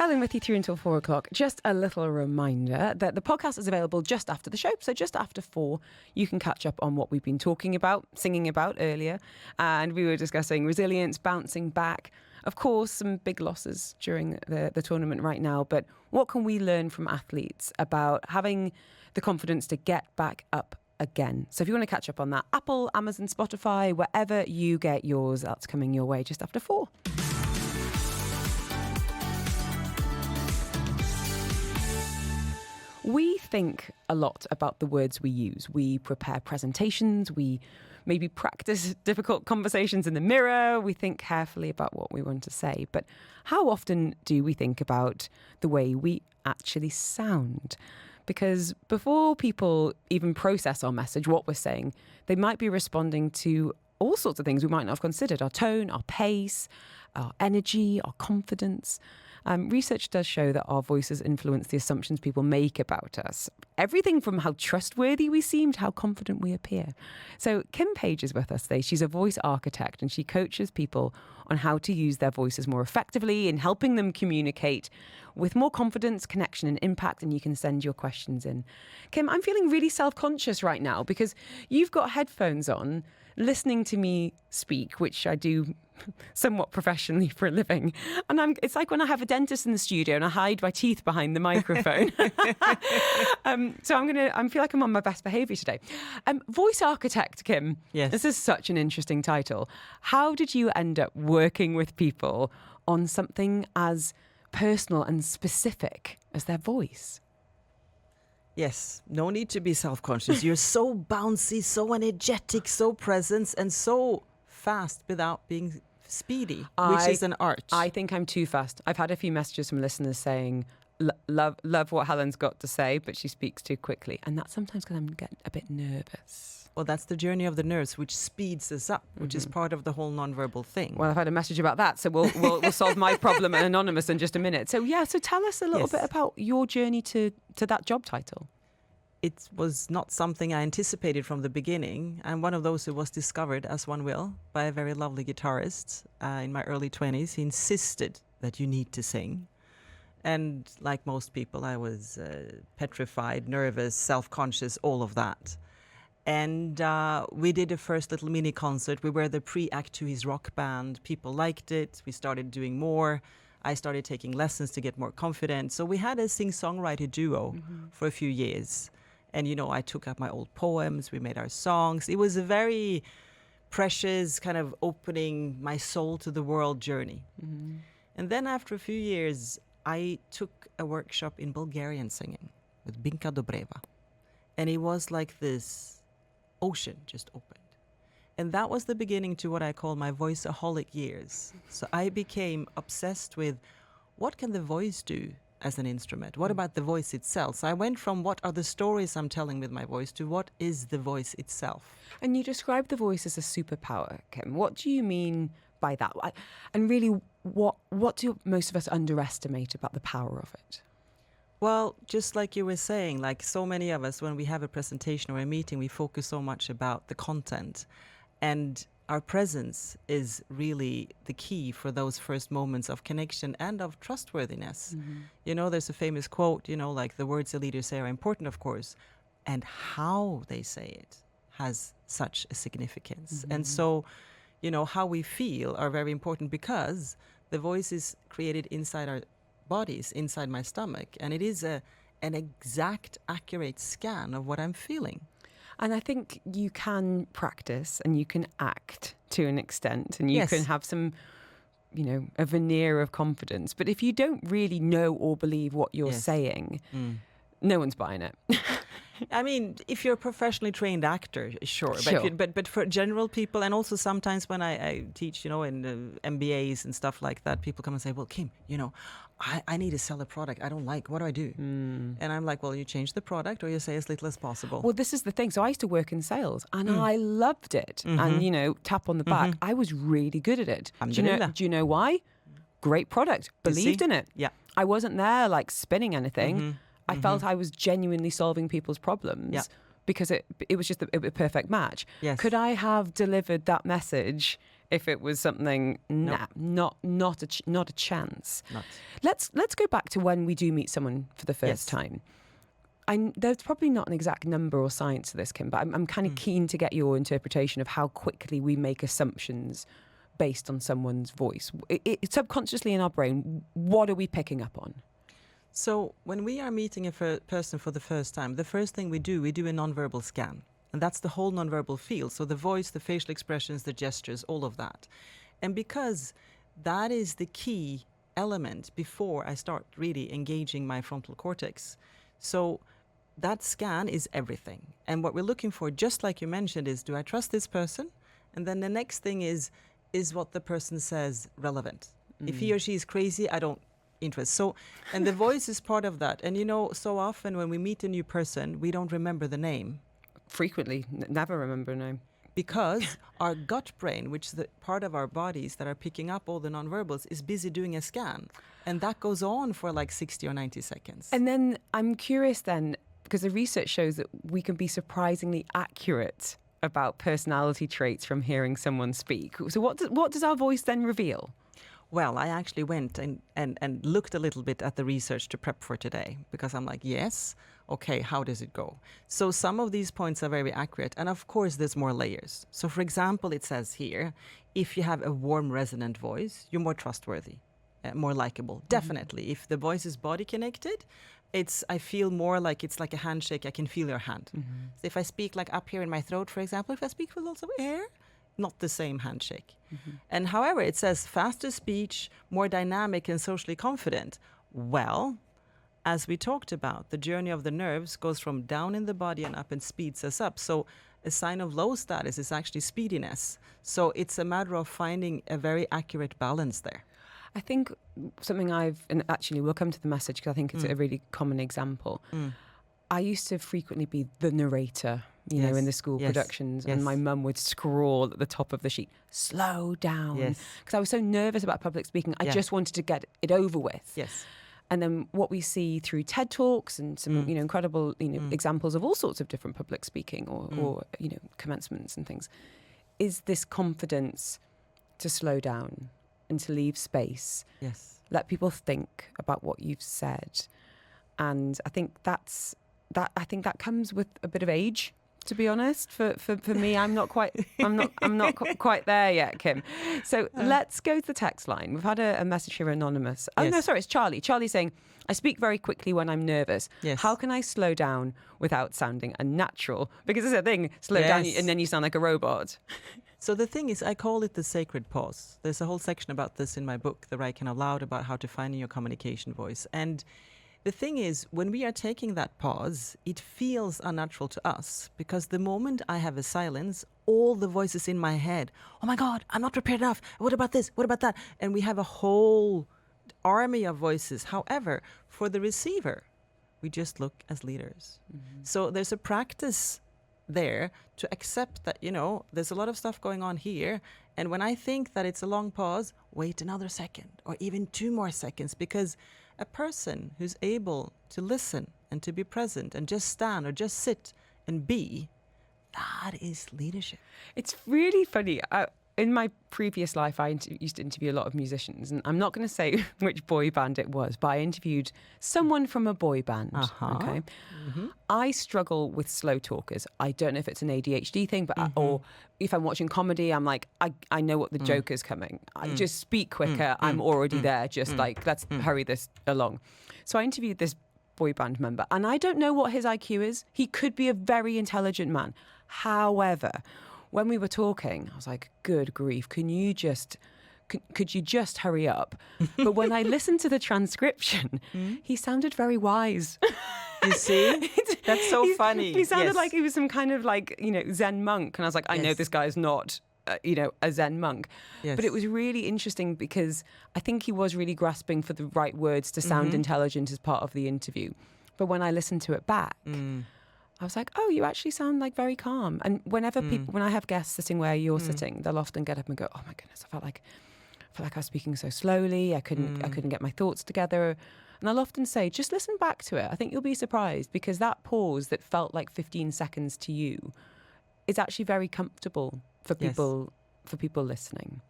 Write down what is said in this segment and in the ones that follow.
Helen with you through until 4 o'clock. Just a little reminder that the podcast is available just after the show. So just after 4, you can catch up on what we've been talking about, singing about earlier. And we were discussing resilience, bouncing back. Of course, some big losses during the tournament right now. But what can we learn from athletes about having the confidence to get back up again? So if you want to catch up on that, Apple, Amazon, Spotify, wherever you get yours, that's coming your way just after 4. We think a lot about the words we use. We prepare presentations. We maybe practice difficult conversations in the mirror. We think carefully about what we want to say. But how often do we think about the way we actually sound? Because before people even process our message, what we're saying, they might be responding to all sorts of things we might not have considered. Our tone, our pace, our energy, our confidence. Research does show that our voices influence the assumptions people make about us. Everything from how trustworthy we seem to how confident we appear. So Kim Page is with us today. She's a voice architect and she coaches people on how to use their voices more effectively in helping them communicate with more confidence, connection and impact. And you can send your questions in. Kim, I'm feeling really self-conscious right now because you've got headphones on listening to me speak, which I do somewhat professionally for a living. And it's like when I have a dentist in the studio and I hide my teeth behind the microphone. So I feel like I'm on my best behaviour today. Voice architect, Kim. Yes. This is such an interesting title. How did you end up working with people on something as personal and specific as their voice? Yes, no need to be self-conscious. You're so bouncy, so energetic, so present, and so fast without being speedy, which is an art. I think I'm too fast. I've had a few messages from listeners saying, love what Helen's got to say, but she speaks too quickly. And that's sometimes because I'm getting a bit nervous. Well, that's the journey of the nerves, which speeds us up, which is part of the whole nonverbal thing. Well, I've had a message about that, so we'll solve my problem at Anonymous in just a minute. So tell us a little bit about your journey to that job title. It was not something I anticipated from the beginning. I'm one of those who was discovered, as one will, by a very lovely guitarist in my early 20s. He insisted that you need to sing. And like most people, I was petrified, nervous, self-conscious, all of that. And we did a first little mini concert. We were the pre-act to his rock band. People liked it. We started doing more. I started taking lessons to get more confident. So we had a sing-songwriter duo for a few years. And, I took up my old poems. We made our songs. It was a very precious kind of opening my soul to the world journey. Mm-hmm. And then after a few years, I took a workshop in Bulgarian singing with Binka Dobreva. And it was like this ocean just opened. And that was the beginning to what I call my voiceaholic years. So I became obsessed with what can the voice do as an instrument? What about the voice itself? So I went from what are the stories I'm telling with my voice to what is the voice itself. And you describe the voice as a superpower, Kim. What do you mean by that? And really, what do most of us underestimate about the power of it? Well, just like you were saying, like so many of us, when we have a presentation or a meeting, we focus so much about the content. And our presence is really the key for those first moments of connection and of trustworthiness. Mm-hmm. There's a famous quote, like the words a leader say are important, of course, and how they say it has such a significance. Mm-hmm. And so, how we feel are very important because the voice is created inside our bodies, inside my stomach, and it is an exact, accurate scan of what I'm feeling. And I think you can practice and you can act to an extent and you can have some, a veneer of confidence. But if you don't really know or believe what you're saying, no one's buying it. I mean, if you're a professionally trained actor, sure. But for general people, and also sometimes when I teach, in MBAs and stuff like that, people come and say, well, Kim, I need to sell a product I don't like. What do I do? And I'm like, well, you change the product or you say as little as possible. Well, this is the thing. So I used to work in sales and I loved it. Mm-hmm. And, tap on the back. I was really good at it. Do you know why? Great product. Believed in it. Yeah. I wasn't there like spinning anything. I felt I was genuinely solving people's problems because it was just a perfect match. Yes. Could I have delivered that message If it was something, not a chance. Not. Let's go back to when we do meet someone for the first time. There's probably not an exact number or science to this, Kim, but I'm kind of keen to get your interpretation of how quickly we make assumptions based on someone's voice. Subconsciously in our brain, what are we picking up on? So when we are meeting a person for the first time, the first thing we do a nonverbal scan. And that's the whole nonverbal field. So the voice, the facial expressions, the gestures, all of that. And because that is the key element before I start really engaging my frontal cortex. So that scan is everything. And what we're looking for, just like you mentioned, is do I trust this person? And then the next thing is what the person says relevant? If he or she is crazy, I don't interest. So, and the voice is part of that. And so often when we meet a new person, we don't remember the name. Frequently, never remember a name. Because our gut brain, which is the part of our bodies that are picking up all the nonverbals, is busy doing a scan. And that goes on for like 60 or 90 seconds. And then I'm curious then, because the research shows that we can be surprisingly accurate about personality traits from hearing someone speak. So what does our voice then reveal? Well, I actually went and looked a little bit at the research to prep for today, because I'm like, yes, okay, how does it go? So some of these points are very accurate. And of course, there's more layers. So for example, it says here, if you have a warm, resonant voice, you're more trustworthy, more likable. Definitely. If the voice is body connected, I feel more like it's like a handshake. I can feel your hand. So if I speak like up here in my throat, for example, if I speak with lots of air, not the same handshake. And however, it says faster speech, more dynamic and socially confident. Well, as we talked about, the journey of the nerves goes from down in the body and up and speeds us up. So a sign of low status is actually speediness. So it's a matter of finding a very accurate balance there. I think something and actually we'll come to the message because I think it's a really common example. I used to frequently be the narrator, you know, in the school productions, and my mum would scrawl at the top of the sheet, slow down, because I was so nervous about public speaking. I just wanted to get it over with. And then what we see through TED Talks and some, incredible, examples of all sorts of different public speaking or commencements and things, is this confidence to slow down and to leave space. Let people think about what you've said. And I think that comes with a bit of age, to be honest. For me, I'm not quite quite there yet, Kim. So let's go to the text line. We've had a message here, anonymous. Oh no, sorry, it's Charlie. Charlie's saying, I speak very quickly when I'm nervous. How can I slow down without sounding unnatural? Because it's a thing, slow down and then you sound like a robot. So the thing is, I call it the sacred pause. There's a whole section about this in my book, The Writing Out Loud, about how to find your communication voice. And the thing is, when we are taking that pause, it feels unnatural to us, because the moment I have a silence, all the voices in my head, oh my God, I'm not prepared enough. What about this? What about that? And we have a whole army of voices. However, for the receiver, we just look as leaders. So there's a practice there to accept that, there's a lot of stuff going on here. And when I think that it's a long pause, wait another second or even 2 more seconds, because a person who's able to listen and to be present and just stand or just sit and be, that is leadership. It's really funny. In my previous life, I used to interview a lot of musicians, and I'm not going to say which boy band it was, but I interviewed someone from a boy band. Okay, I struggle with slow talkers. I don't know if it's an ADHD thing, but or if I'm watching comedy, I'm like, I know what the joke is coming. I just speak quicker. I'm already there. Just like, let's hurry this along. So I interviewed this boy band member, and I don't know what his IQ is. He could be a very intelligent man. However, when we were talking, I was like, good grief, could you just hurry up? But when I listened to the transcription, he sounded very wise. You see? That's so funny. He sounded like he was some kind of Zen monk. And I was like, I know this guy's not, a Zen monk. But it was really interesting because I think he was really grasping for the right words to sound intelligent as part of the interview. But when I listened to it back, I was like, oh, you actually sound like very calm. And whenever when I have guests sitting where you're sitting, they'll often get up and go, oh my goodness, I felt like I was speaking so slowly. I couldn't get my thoughts together. And I'll often say, just listen back to it. I think you'll be surprised, because that pause that felt like 15 seconds to you is actually very comfortable for people for people listening.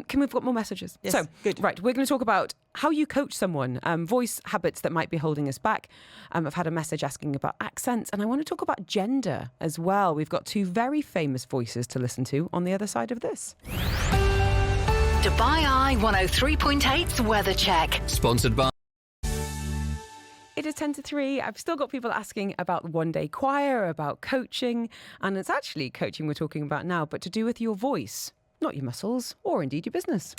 Kim, we've got more messages. Yes, So, good. Right, we're going to talk about how you coach someone, voice habits that might be holding us back. I've had a message asking about accents, and I want to talk about gender as well. We've got two very famous voices to listen to on the other side of this. Dubai Eye 103.8's Weather Check. Sponsored by... It is 10 to 3. I've still got people asking about one day choir, about coaching, and it's actually coaching we're talking about now, but to do with your voice, not your muscles, or indeed your business.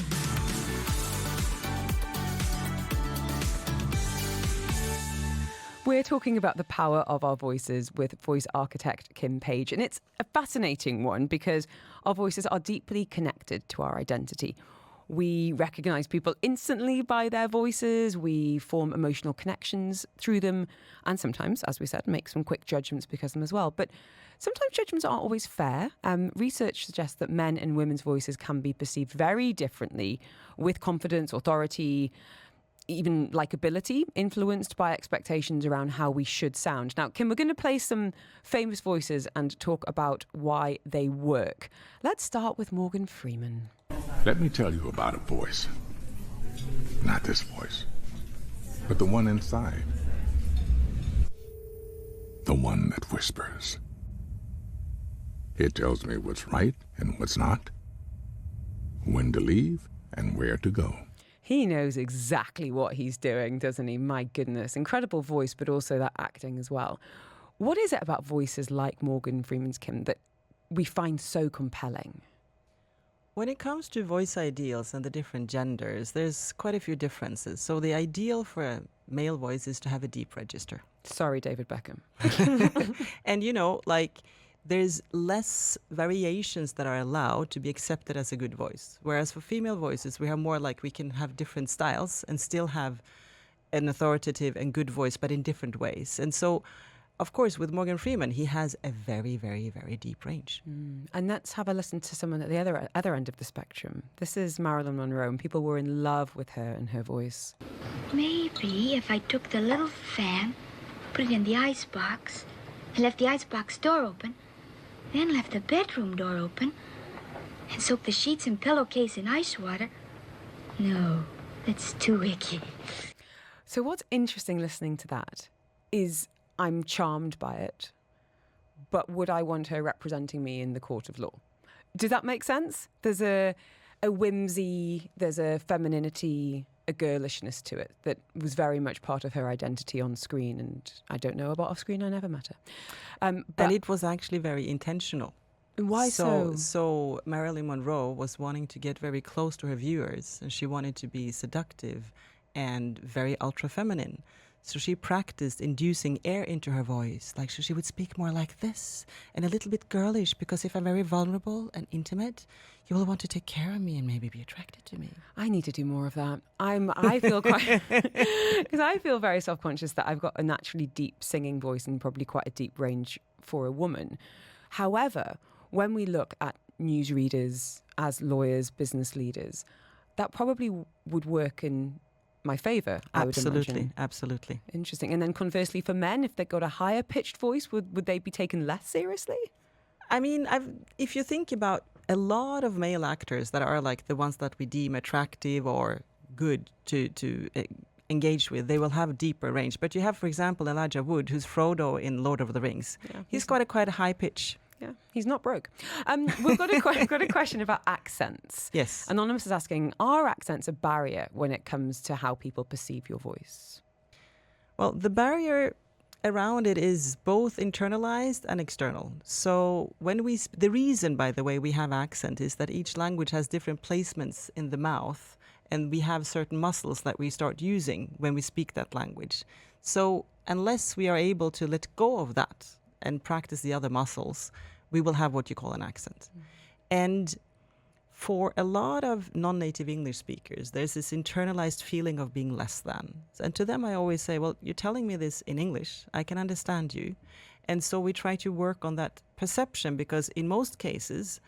We're talking about the power of our voices with voice architect Kim Page, and it's a fascinating one because our voices are deeply connected to our identity. We recognise people instantly by their voices, we form emotional connections through them, and sometimes, as we said, make some quick judgments because of them as well. But sometimes judgments aren't always fair. Research suggests that men and women's voices can be perceived very differently, with confidence, authority, even likability, influenced by expectations around how we should sound. Now, Kim, we're going to play some famous voices and talk about why they work. Let's start with Morgan Freeman. Let me tell you about a voice. Not this voice, but the one inside. The one that whispers. It tells me what's right and what's not, when to leave and where to go. He knows exactly what he's doing, doesn't he? My goodness. Incredible voice, but also that acting as well. What is it about voices like Morgan Freeman's, Kim, that we find so compelling? When it comes to voice ideals and the different genders, there's quite a few differences. So the ideal for a male voice is to have a deep register. Sorry, David Beckham. And, there's less variations that are allowed to be accepted as a good voice. Whereas for female voices, we have more like we can have different styles and still have an authoritative and good voice, but in different ways. And so, of course, with Morgan Freeman, he has a very, very, very deep range. And let's have a listen to someone at the other end of the spectrum. This is Marilyn Monroe, and people were in love with her and her voice. Maybe if I took the little fan, put it in the icebox, and left the icebox door open, then left the bedroom door open, and soaked the sheets and pillowcase in ice water. No, that's too icky. So what's interesting listening to that is I'm charmed by it, but would I want her representing me in the court of law? Does that make sense? There's a whimsy, there's a femininity, a girlishness to it that was very much part of her identity on screen, and I don't know about off screen, I never met her. And it was actually very intentional. Why so? So Marilyn Monroe was wanting to get very close to her viewers, and she wanted to be seductive and very ultra-feminine. So she practiced inducing air into her voice. Like, so she would speak more like this and a little bit girlish, because if I'm very vulnerable and intimate, you will want to take care of me and maybe be attracted to me. I need to do more of that. I feel quite, because I feel very self-conscious that I've got a naturally deep singing voice and probably quite a deep range for a woman. However, when we look at newsreaders as lawyers, business leaders, that probably would work in my favour, I would imagine. Absolutely. Interesting. And then conversely for men, if they've got a higher pitched voice, would they be taken less seriously? I mean, if you think about a lot of male actors that are like the ones that we deem attractive or good to engage with, they will have a deeper range. But you have, for example, Elijah Wood, who's Frodo in Lord of the Rings. Yeah, he's got quite a high pitch. Yeah, he's not broke. We've got a question about accents. Yes. Anonymous is asking, are accents a barrier when it comes to how people perceive your voice? Well, the barrier around it is both internalized and external. So the reason, by the way, we have accent is that each language has different placements in the mouth, and we have certain muscles that we start using when we speak that language. So unless we are able to let go of that and practice the other muscles, we will have what you call an accent. And for a lot of non-native English speakers, there's this internalized feeling of being less than. And to them, I always say, well, you're telling me this in English. I can understand you. And so we try to work on that perception, because in most cases,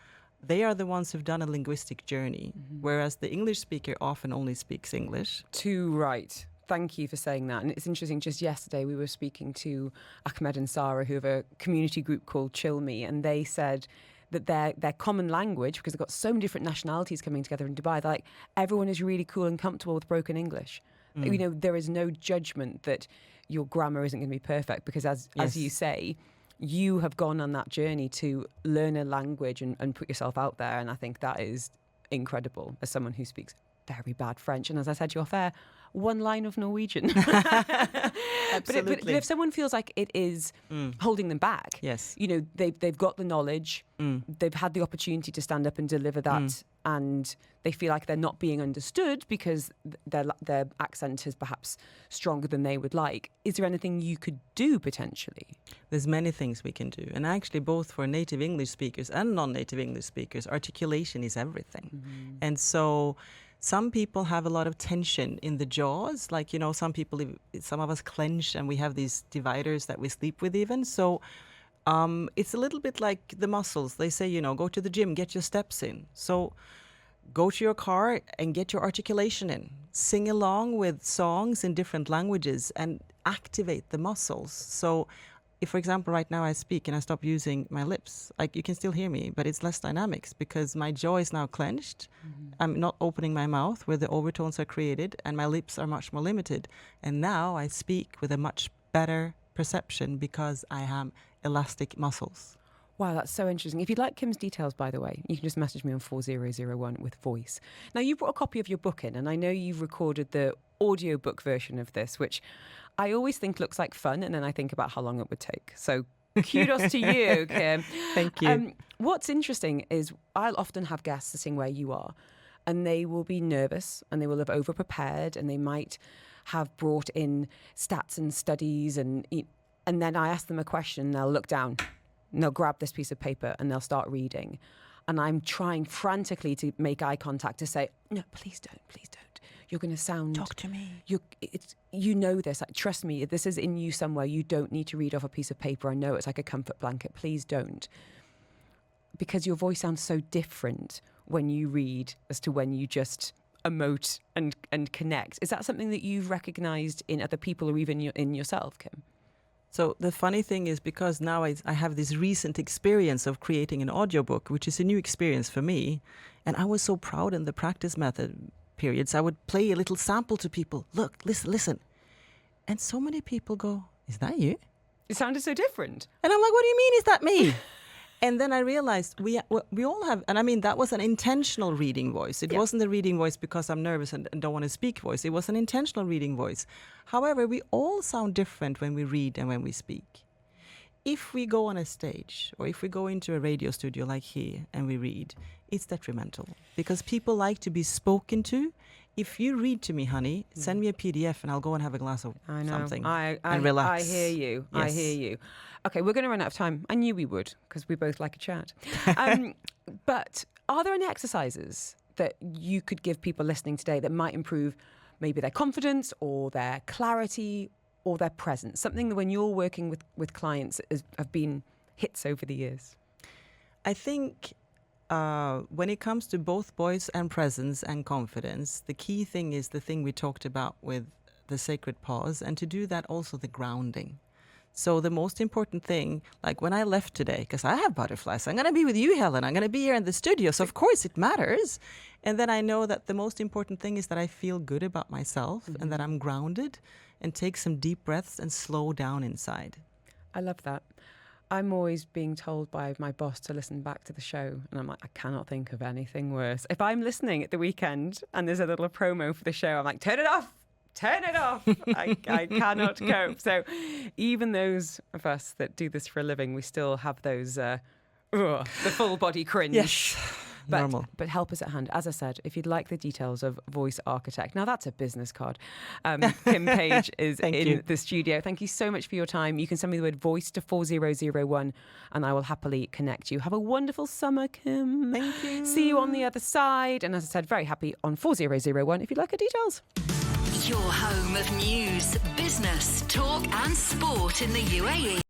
they are the ones who've done a linguistic journey, whereas the English speaker often only speaks English. Too right. Thank you for saying that. And it's interesting, just yesterday we were speaking to Ahmed and Sarah, who have a community group called Chill Me, and they said that their common language, because they've got so many different nationalities coming together in Dubai, they're like, everyone is really cool and comfortable with broken English. You know, there is no judgment that your grammar isn't going to be perfect, because as you say, you have gone on that journey to learn a language and put yourself out there. And I think that is incredible as someone who speaks very bad French. And as I said to you off air, one line of Norwegian. Absolutely. But if someone feels like it is holding them back, yes, you know, they've got the knowledge, they've had the opportunity to stand up and deliver that, and they feel like they're not being understood because their accent is perhaps stronger than they would like. Is there anything you could do potentially? There's many things we can do. And actually, both for native English speakers and non-native English speakers, articulation is everything. And so some people have a lot of tension in the jaws. Like, you know, some of us clench and we have these dividers that we sleep with even. So it's a little bit like the muscles. They say, you know, go to the gym, get your steps in. So go to your car and get your articulation in. Sing along with songs in different languages and activate the muscles. So if, for example, right now I speak and I stop using my lips, like you can still hear me, but it's less dynamics because my jaw is now clenched. I'm not opening my mouth where the overtones are created, and my lips are much more limited. And now I speak with a much better perception because I have elastic muscles. Wow, that's so interesting. If you'd like Kim's details, by the way, you can just message me on 4001 with voice. Now, you brought a copy of your book in, and I know you've recorded the audiobook version of this, which I always think looks like fun, and then I think about how long it would take. So kudos to you, Kim. Thank you. What's interesting is I'll often have guests sitting where you are, and they will be nervous, and they will have over-prepared, and they might have brought in stats and studies, and then I ask them a question, and they'll look down, and they'll grab this piece of paper, and they'll start reading. And I'm trying frantically to make eye contact to say, no, please don't. You're going to sound... Talk to me. You know this. Like, trust me, this is in you somewhere. You don't need to read off a piece of paper. I know it's like a comfort blanket. Please don't. Because your voice sounds so different when you read as to when you just emote and connect. Is that something that you've recognised in other people or even in yourself, Kim? So the funny thing is, because now I have this recent experience of creating an audiobook, which is a new experience for me, and I was so proud in the practice method periods. I would play a little sample to people. Look, listen. And so many people go, is that you? It sounded so different. And I'm like, what do you mean, is that me? And then I realized we all have, and I mean, that was an intentional reading voice. It wasn't a reading voice because I'm nervous and don't want to speak voice. It was an intentional reading voice. However, we all sound different when we read and when we speak. If we go on a stage or if we go into a radio studio like here and we read, it's detrimental because people like to be spoken to. If you read to me, honey, send me a PDF and I'll go and have a glass of something and relax. I hear you. Yes. I hear you. Okay, we're going to run out of time. I knew we would because we both like a chat. But are there any exercises that you could give people listening today that might improve maybe their confidence or their clarity or their presence? Something that when you're working with clients have been hits over the years. I think when it comes to both voice and presence and confidence, the key thing is the thing we talked about with the sacred pause, and to do that also the grounding. So the most important thing, like when I left today, because I have butterflies, I'm going to be with you, Helen. I'm going to be here in the studio. So of course it matters. And then I know that the most important thing is that I feel good about myself and that I'm grounded, and take some deep breaths and slow down inside. I love that. I'm always being told by my boss to listen back to the show. And I'm like, I cannot think of anything worse. If I'm listening at the weekend and there's a little promo for the show, I'm like, turn it off. Turn it off. I cannot cope. So even those of us that do this for a living, we still have those, the full body cringe. Yes. Normal. But help is at hand. As I said, if you'd like the details of Voice Architect, now that's a business card. Kim Page is in the studio. Thank you so much for your time. You can send me the word voice to 4001 and I will happily connect you. Have a wonderful summer, Kim. Thank you. See you on the other side. And as I said, very happy on 4001 if you'd like the details. Your home of news, business, talk and sport in the UAE.